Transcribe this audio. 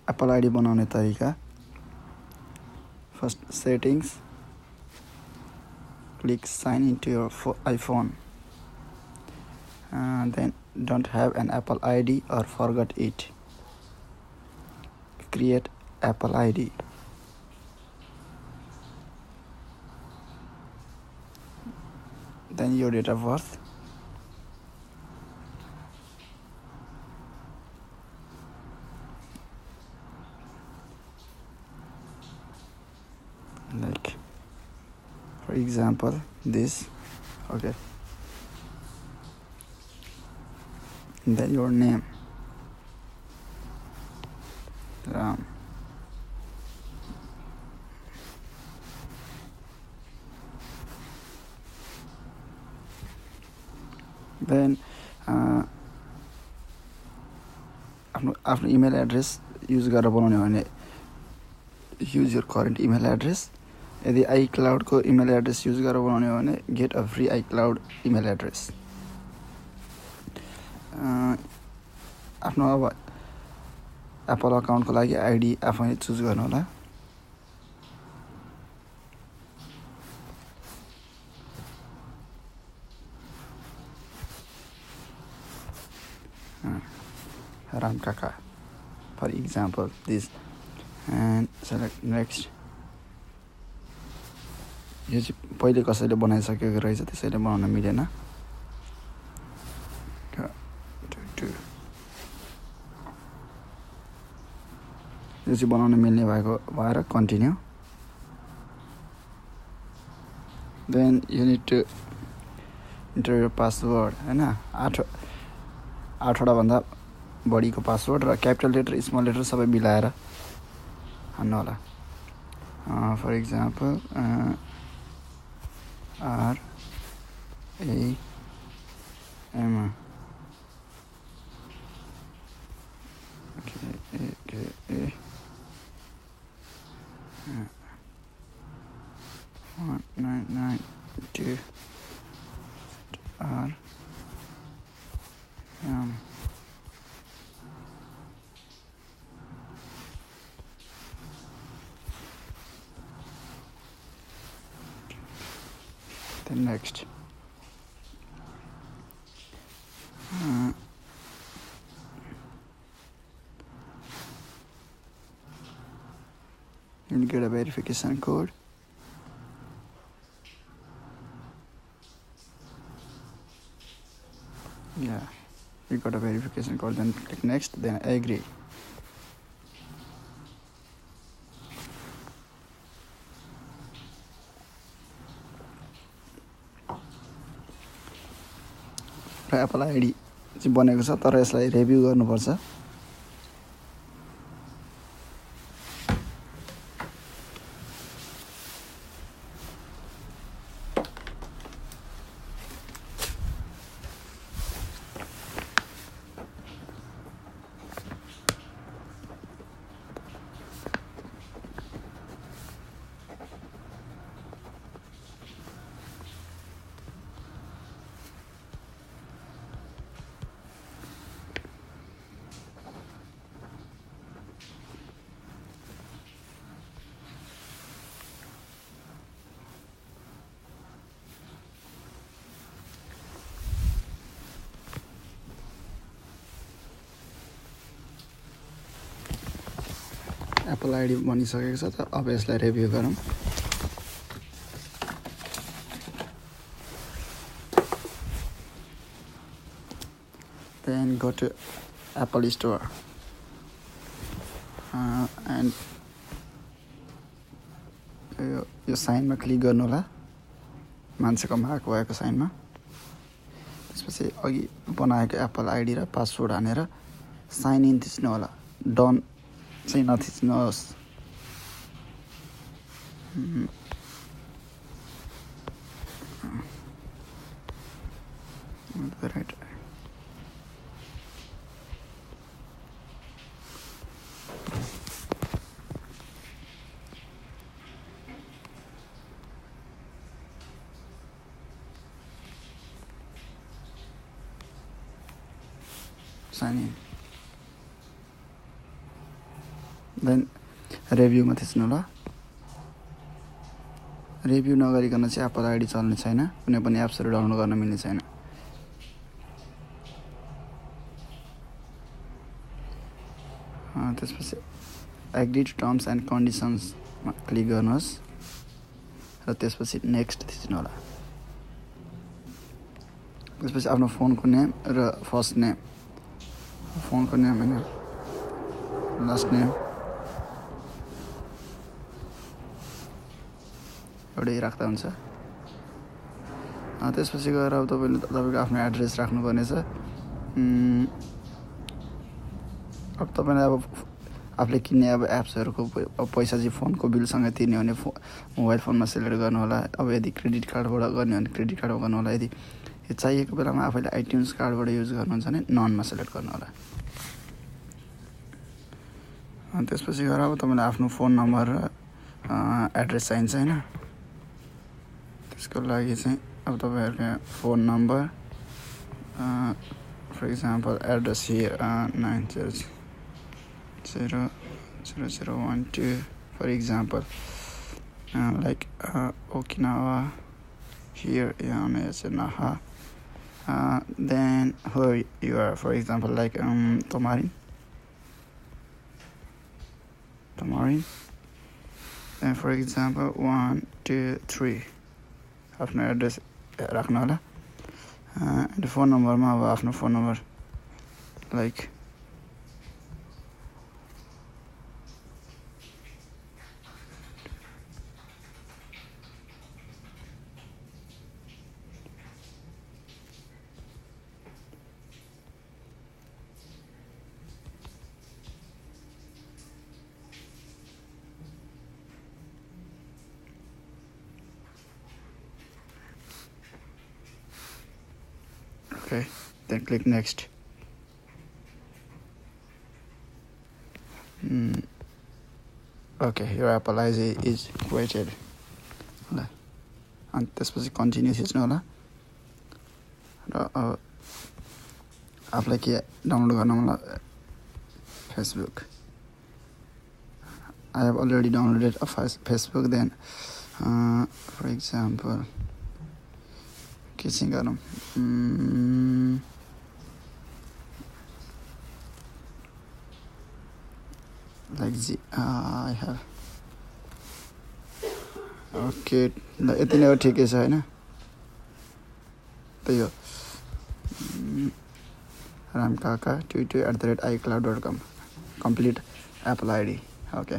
Apple ID बनाउने तरिका first settings click sign into your iPhone then don't have an Apple ID or forgot it, create Apple ID, then your date of birth, like for example this, okay, and then your name, Ram, then आफ्नो email address use गरेर बनाउने भने use your current email address. यदि iCloud को email address use गरेर बनाउने भने get a free iCloud email address. आफ्नो अब एप्पल अकाउन्टको लागि आइडी आफै चुज गर्नु होला. Ram Kaka, for example, this, and select next. यो चाहिँ पहिले कसैले बनाइसकेको रहेछ, त्यसैले बनाउन मिलेन. यो चाहिँ बनाउन मिल्ने भएको भएर continue. Then you need to enter your password, हैन, 8वटा भन्दा बढीको पासवर्ड र क्यापिटल लेटर स्मल लेटर सबै मिलाएर हान्नु होला. For example R A M A 1992 R M. Then next, you'll get a verification code. Yeah, you got a verification code. Then click next. Then agree. र Apple ID चाहिँ बनेको छ, तर यसलाई रिभ्यू गर्नुपर्छ. एप्पल आइडी बनिसकेको छ, त अब यसलाई रिभ्यू गरौँ. Then go to Apple Store and यो साइनमा क्लिक गर्नु होला, मान्छेको मार्क भएको साइनमा. त्यसपछि अघि बनाएको एप्पल आइडी र पासवर्ड हानेर साइन इन थिच्नु होला. डन चाहिँ नथिच्नुहोस्. Right, sign in. देन रिभ्यूमा थिच्नु ल। रिभ्यू नगरिकन चाहिँ एप्पल आइडी चल्ने छैन, कुनै पनि एप्सहरू डाउनलोड गर्न मिल्ने छैन। त्यसपछि एग्री टु टर्म्स एन्ड कन्डिसन्समा क्लिक गर्नुहोस् र त्यसपछि नेक्स्ट थिच्नु होला। त्यसपछि आफ्नो फोनको नेम र फर्स्ट नेम, फोनको नेम होइन लास्ट नेम एउटै राख्दा हुन्छ। त्यसपछि गएर अब तपाईँले तपाईँको आफ्नो एड्रेस राख्नुपर्ने छ। अब तपाईँले अब आफूले किन्ने अब एप्सहरूको पैसा चाहिँ फोनको बिलसँग तिर्ने भने मोबाइल फोनमा सेलेक्ट गर्नु होला। अब यदि क्रेडिट कार्डबाट गर्ने भने क्रेडिट कार्डमा गर्नु होला। यदि चाहिएको बेलामा आफैले आइट्युन्स कार्डबाट युज गर्नुहुन्छ भने ननमा सेलेक्ट गर्नु होला। त्यसपछि गएर अब तपाईँलाई आफ्नो फोन नम्बर र एड्रेस चाहिन्छ होइन। त्यसको लागि चाहिँ अब तपाईँहरूको phone number, for example address here 9000012 for example, like Okinawa here on Naha. Then where you are, for example, like Tomarin. Then for example 1 2 3 आफ्नो एड्रेस राख्नु होला। अन्त फोन नम्बरमा अब आफ्नो phone number like okay, then click next. Okay, your Apple ID is created. And त्यसपछि continue थिच्नु होला र आफूलाई के डाउनलोड गर्न मलाई Facebook. I have already downloaded a Facebook. Then for example के चाहिँ गरौँ, लाइक I have ओके ल यति नै हो, ठिकै छ होइन। त्यही हो ramkaka22@icloud.com complete Apple ID. Okay.